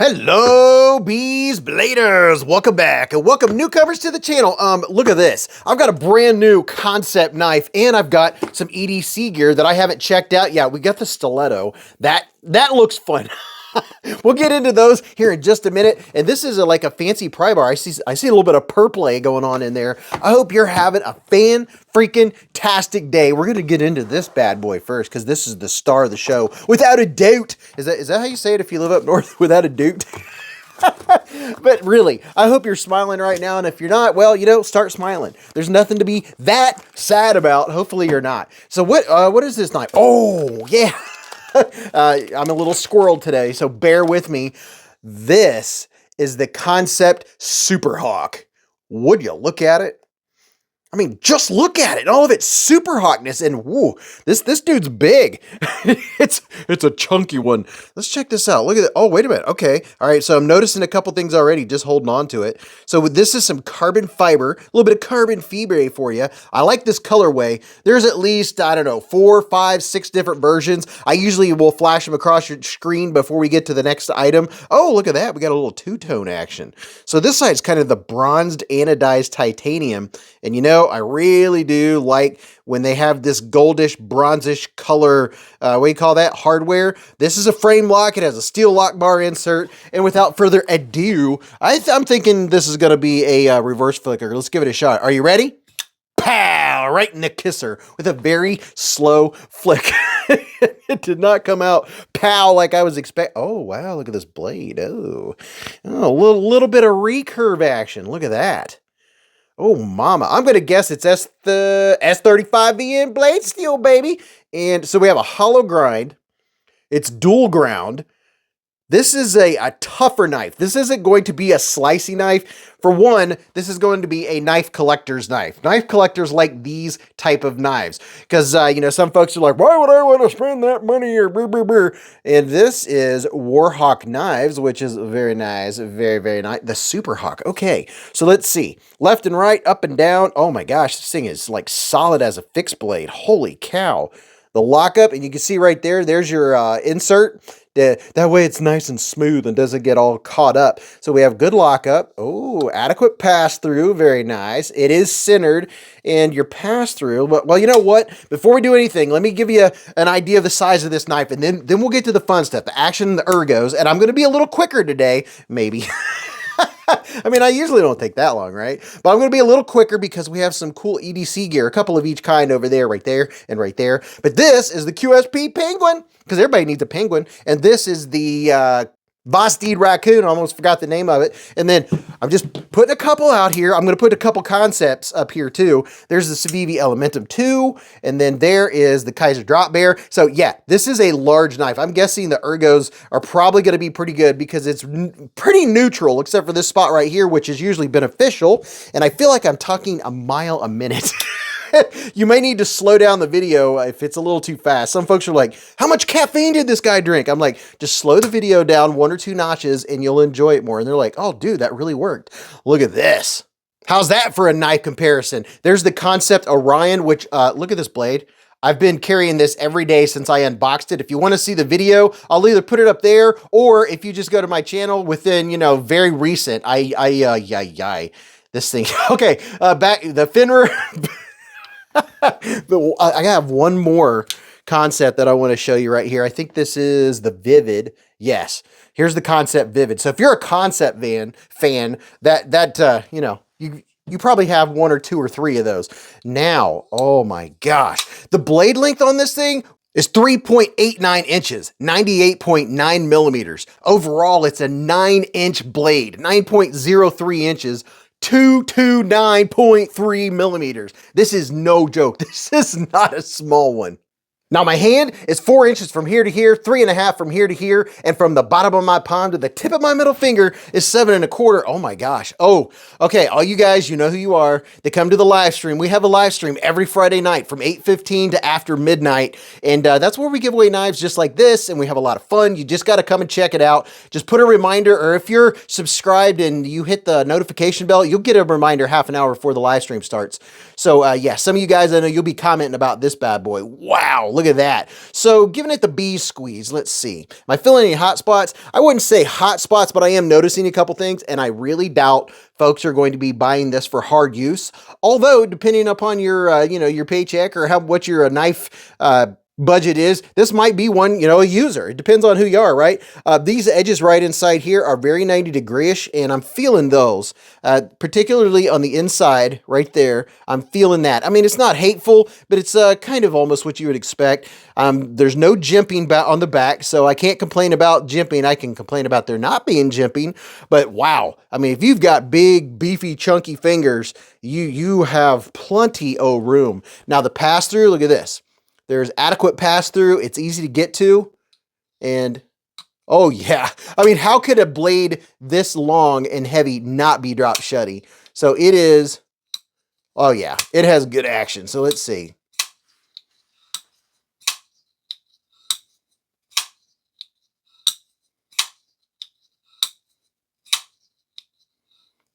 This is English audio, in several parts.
Hello, Beez Bladers! Welcome back, and welcome newcomers to the channel. Look at this. I've got a brand new Kansept knife, and I've got some EDC gear that I haven't checked out yet. We got the stiletto. That looks fun. We'll get into those here in just a minute. And this is like a fancy pry bar. I see a little bit of purplay going on in there. I hope you're having a fan-freaking-tastic day. We're gonna get into this bad boy first because this is the star of the show, without a doubt. Is that how you say it if you live up north? Without a doubt. But really, I hope you're smiling right now, and if you're not, well, start smiling. There's nothing to be that sad about. Hopefully you're not. So what is this knife? Oh, yeah. I'm a little squirreled today, so bear with me. This is the Kansept Superhawk. Would you look at it? I mean, just look at it, all of its super hawkness, and whoa, this dude's big. It's a chunky one. Let's check this out. Look at it. Oh, wait a minute. Okay. All right. So I'm noticing a couple things already, just holding on to it. So this is some carbon fiber, a little bit of carbon fibre for you. I like this colorway. There's at least, I don't know, 4, 5, 6 different versions. I usually will flash them across your screen before we get to the next item. Oh, look at that. We got a little two-tone action. So this side's kind of the bronzed anodized titanium. And I really do like when they have this goldish, bronzish color, what do you call that, hardware. This is a frame lock. It has a steel lock bar insert. And without further ado, I'm thinking this is going to be a reverse flicker. Let's give it a shot. Are you ready? Pow! Right in the kisser with a very slow flick. It did not come out pow like I was expecting. Oh, wow. Look at this blade. Oh, a little bit of recurve action. Look at that. Oh, mama. I'm going to guess it's the S35VN blade steel, baby. And so we have a hollow grind. It's dual ground. This is a tougher knife. This isn't going to be a slicey knife. For one, this is going to be a knife collector's knife. Knife collectors like these type of knives. Because, some folks are like, why would I want to spend that money or brr, brr, brr. And this is Warhawk Knives, which is very nice. Very, very nice. The Superhawk. Okay, so let's see. Left and right, up and down. Oh my gosh, this thing is like solid as a fixed blade. Holy cow. The lockup, and you can see right there, there's your insert. That way it's nice and smooth and doesn't get all caught up. So we have good lockup. Oh, adequate pass-through. Very nice. It is centered, and your pass-through. Well, you know what? Before we do anything, let me give you an idea of the size of this knife, and then we'll get to the fun stuff, the action and the ergos, and I'm going to be a little quicker today, maybe. I mean, I usually don't take that long, right? But I'm going to be a little quicker because we have some cool EDC gear, a couple of each kind over there, right there, and right there. But this is the QSP Penguin, because everybody needs a penguin. And this is the Vosteed Raccoon. I almost forgot the name of it. And then I'm just putting a couple out here. I'm going to put a couple concepts up here too. There's the Civivi Elementum 2, and then there is the Kaiser Drop Bear. So yeah, this is a large knife. I'm guessing the ergos are probably going to be pretty good because it's pretty neutral, except for this spot right here, which is usually beneficial. And I feel like I'm talking a mile a minute. You may need to slow down the video if it's a little too fast. Some folks are like, how much caffeine did this guy drink? I'm like, just slow the video down 1 or 2 notches and you'll enjoy it more. And they're like, oh, dude, that really worked. Look at this. How's that for a knife comparison? There's the Kansept Orion, which, look at this blade. I've been carrying this every day since I unboxed it. If you want to see the video, I'll either put it up there, or if you just go to my channel within, very recent, this thing. Okay, back, the Finner. I have one more concept that I want to show you right here. I think this is the Vivid. Yes, here's the Kansept Vivid. So if you're a Kansept fan, you probably have 1 or 2 or 3 of those. Now, oh my gosh, the blade length on this thing is 3.89 inches, 98.9 millimeters. Overall, it's a 9-inch blade, 9.03 inches. 229.3 millimeters. This is no joke. This is not a small one. Now my hand is 4 inches from here to here, 3.5 from here to here, and from the bottom of my palm to the tip of my middle finger is 7.25. Oh my gosh. Oh, okay. All you guys, you know who you are. They come to the live stream. We have a live stream every Friday night from 8:15 to after midnight. And that's where we give away knives just like this. And we have a lot of fun. You just got to come and check it out. Just put a reminder, or if you're subscribed and you hit the notification bell, you'll get a reminder half an hour before the live stream starts. So yeah, some of you guys, I know you'll be commenting about this bad boy. Wow. Look at that. So giving it the Beez squeeze, let's see. Am I feeling any hot spots? I wouldn't say hot spots, but I am noticing a couple things, and I really doubt folks are going to be buying this for hard use. Although, depending upon your, your paycheck or what your knife budget is, this might be one, a user. It depends on who you are, right? These edges right inside here are very 90 degree-ish, and I'm feeling those, particularly on the inside right there. I'm feeling that. I mean, it's not hateful, but it's kind of almost what you would expect. There's no jimping on the back, so I can't complain about jimping. I can complain about there not being jimping, but wow. I mean, if you've got big, beefy, chunky fingers, you have plenty of room. Now the pass-through, look at this. There's adequate pass-through. It's easy to get to. And, oh yeah. I mean, how could a blade this long and heavy not be drop shutty? So it is, oh yeah, it has good action. So let's see.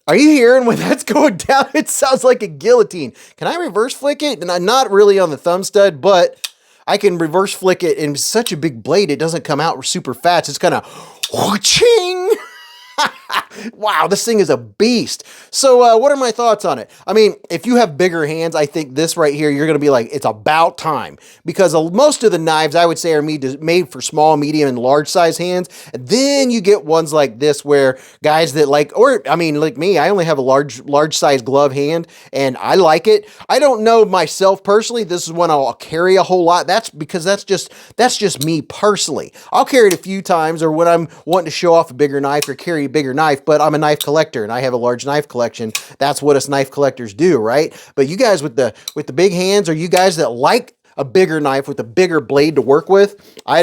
Are you hearing when that's going down? It sounds like a guillotine. Can I reverse flick it? And I'm not really on the thumb stud, but I can reverse flick it, and it's such a big blade, it doesn't come out super fast. It's kind of whooshing. Wow, this thing is a beast. So what are my thoughts on it? I mean, if you have bigger hands, I think this right here, you're going to be like, it's about time. Because most of the knives, I would say, are made for small, medium, and large size hands. And then you get ones like this where guys that like me, I only have a large size glove hand, and I like it. I don't know myself personally. This is one I'll carry a whole lot. That's because that's just me personally. I'll carry it a few times, or when I'm wanting to show off a bigger knife or carry a bigger knife, but I'm a knife collector and I have a large knife collection. That's what us knife collectors do, right? But you guys with the big hands, or you guys that like a bigger knife with a bigger blade to work with, what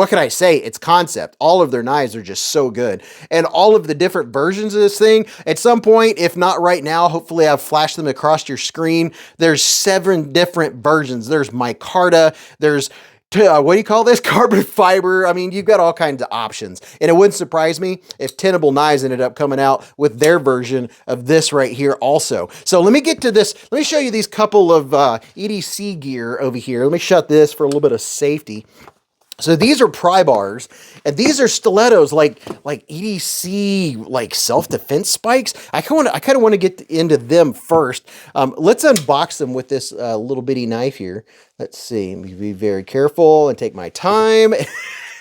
can I say? It's Kansept. All of their knives are just so good. And all of the different versions of this thing, at some point, if not right now, hopefully I've flashed them across your screen. There's 7 different versions. There's micarta, there's what do you call this? Carbon fiber. I mean, you've got all kinds of options. And it wouldn't surprise me if Tenable Knives ended up coming out with their version of this right here also. So let me get to this. Let me show you these couple of EDC gear over here. Let me shut this for a little bit of safety. So these are pry bars, and these are stilettos, like EDC, like self-defense spikes. I kind of want to get into them first. Let's unbox them with this little bitty knife here. Let's see. Be very careful and take my time.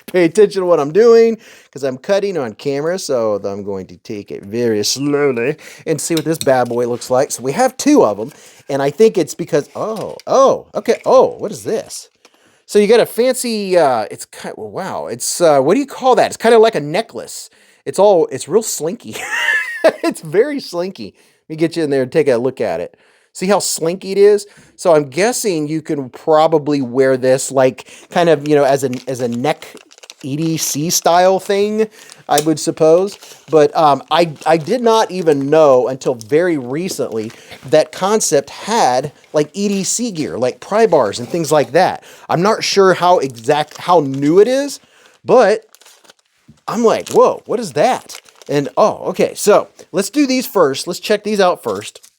Pay attention to what I'm doing, because I'm cutting on camera, so I'm going to take it very slowly and see what this bad boy looks like. So we have 2 of them, and I think it's because, okay. Oh, what is this? So you got a fancy, it's kind of, wow, it's, what do you call that? It's kind of like a necklace. It's real slinky. It's very slinky. Let me get you in there and take a look at it. See how slinky it is? So I'm guessing you can probably wear this like kind of, as a neck EDC style thing, I would suppose. But I did not even know until very recently that Kansept had like EDC gear, like pry bars and things like that. I'm not sure how new it is, but I'm like, whoa, what is that? And okay, so let's do these first. Let's check these out first.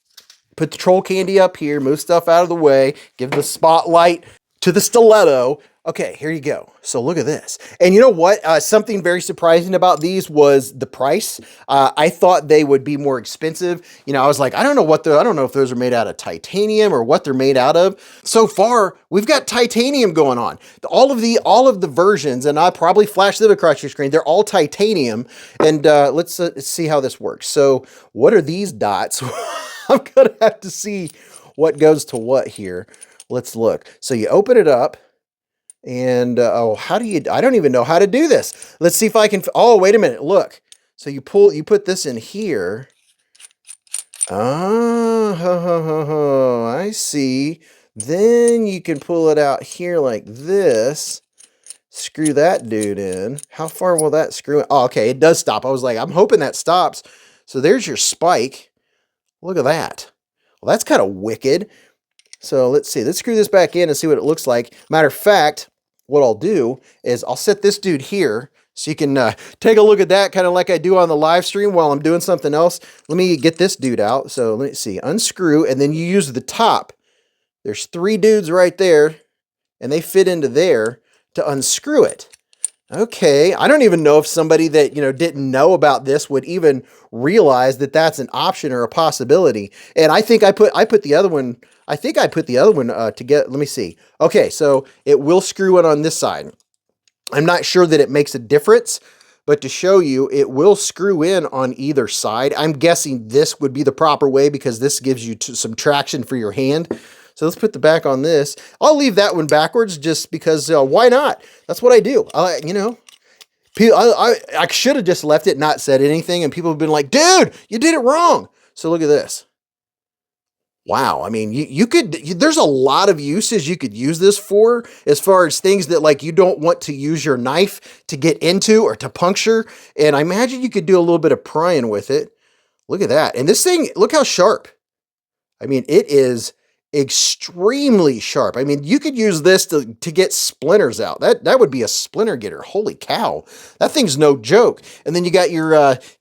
Put the troll candy up here, move stuff out of the way, give the spotlight to the stiletto. Okay, here you go. So look at this. And you know what? Something very surprising about these was the price. I thought they would be more expensive. I was like, I don't know if those are made out of titanium or what they're made out of. So far, we've got titanium going on. All of the versions, and I probably flashed them across your screen, they're all titanium. And let's see how this works. So what are these dots? I'm gonna have to see what goes to what here. Let's look. So you open it up. And, how do you, I don't even know how to do this. Let's see if I can, wait a minute, look. So you put this in here. I see. Then you can pull it out here like this. Screw that dude in. How far will that screw in? Oh, okay, it does stop. I was like, I'm hoping that stops. So there's your spike. Look at that. Well, that's kind of wicked. So let's see. Let's screw this back in and see what it looks like. Matter of fact, what I'll do is I'll set this dude here so you can take a look at that, kind of like I do on the live stream while I'm doing something else. Let me get this dude out. So let's see. Unscrew, and then you use the top There's 3 dudes right there, and they fit into there to unscrew it. Okay, I don't even know if somebody that, didn't know about this would even realize that that's an option or a possibility. And I think I put the other one, to get, let me see. Okay, so it will screw in on this side. I'm not sure that it makes a difference, but to show you, it will screw in on either side. I'm guessing this would be the proper way because this gives you some traction for your hand. So let's put the back on this. I'll leave that one backwards just because why not? That's what I do. I should have just left it, not said anything, and people have been like, dude, you did it wrong. So look at this. Wow. I mean, there's a lot of uses you could use this for as far as things that like you don't want to use your knife to get into or to puncture. And I imagine you could do a little bit of prying with it. Look at that. And this thing, look how sharp. I mean, it is extremely sharp. I mean, you could use this to get splinters out. That would be a splinter getter. Holy cow. That thing's no joke. And then you got your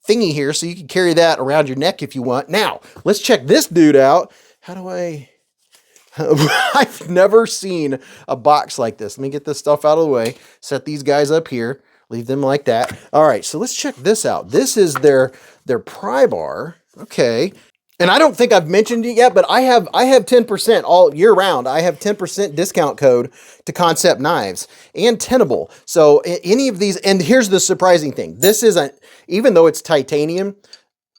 thingy here, so you can carry that around your neck if you want. Now, let's check this dude out. How do I... I've never seen a box like this. Let me get this stuff out of the way. Set these guys up here. Leave them like that. All right, so let's check this out. This is their pry bar. Okay. And I don't think I've mentioned it yet, but I have 10% all year round. I have 10% discount code to Kansept Knives and Tenable. So any of these, and here's the surprising thing. This isn't, even though it's titanium,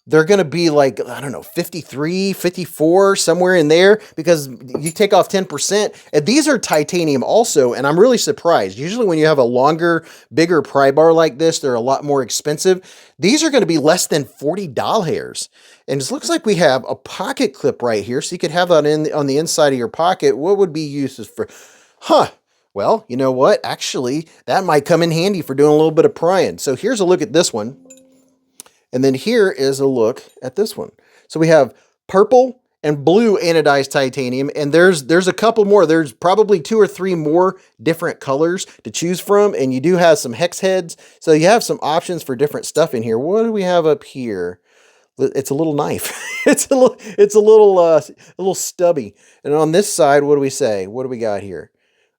they're going to be like, I don't know, 53, 54, somewhere in there, because you take off 10%. And these are titanium also, and I'm really surprised. Usually when you have a longer, bigger pry bar like this, they're a lot more expensive. These are going to be less than $40. And it looks like we have a pocket clip right here, so you could have that on the inside of your pocket. What would be uses for? Well, you know what? Actually, that might come in handy for doing a little bit of prying. So here's a look at this one. And then here is a look at this one. So we have purple and blue anodized titanium, and there's a couple more. There's probably 2 or 3 more different colors to choose from, and you do have some hex heads. So you have some options for different stuff in here. What do we have up here? It's a little knife. it's a little stubby. And on this side, what do we say? What do we got here?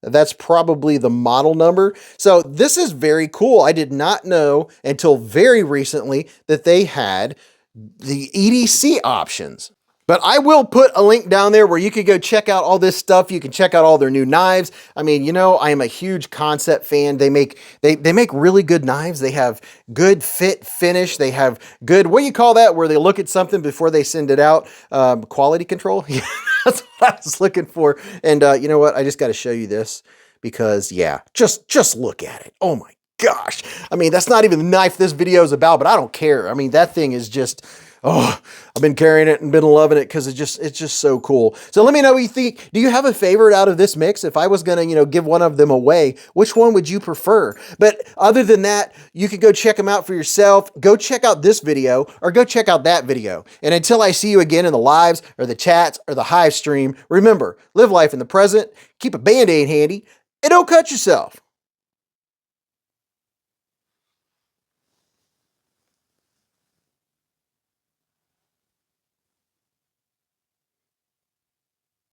That's probably the model number. So this is very cool. I did not know until very recently that they had the EDC options. But I will put a link down there where you could go check out all this stuff. You can check out all their new knives. I mean, I am a huge Kansept fan. They make really good knives. They have good fit finish. They have good, what do you call that, where they look at something before they send it out? Quality control. Yeah, that's what I was looking for. And you know what? I just got to show you this because, yeah, just look at it. Oh my gosh. I mean, that's not even the knife this video is about, but I don't care. I mean, that thing is just... oh, I've been carrying it and been loving it because it's just so cool. So let me know what you think. Do you have a favorite out of this mix? If I was going to, give one of them away, which one would you prefer? But other than that, you can go check them out for yourself. Go check out this video or go check out that video. And until I see you again in the lives or the chats or the hive stream, remember, live life in the present, keep a Band-Aid handy, and don't cut yourself.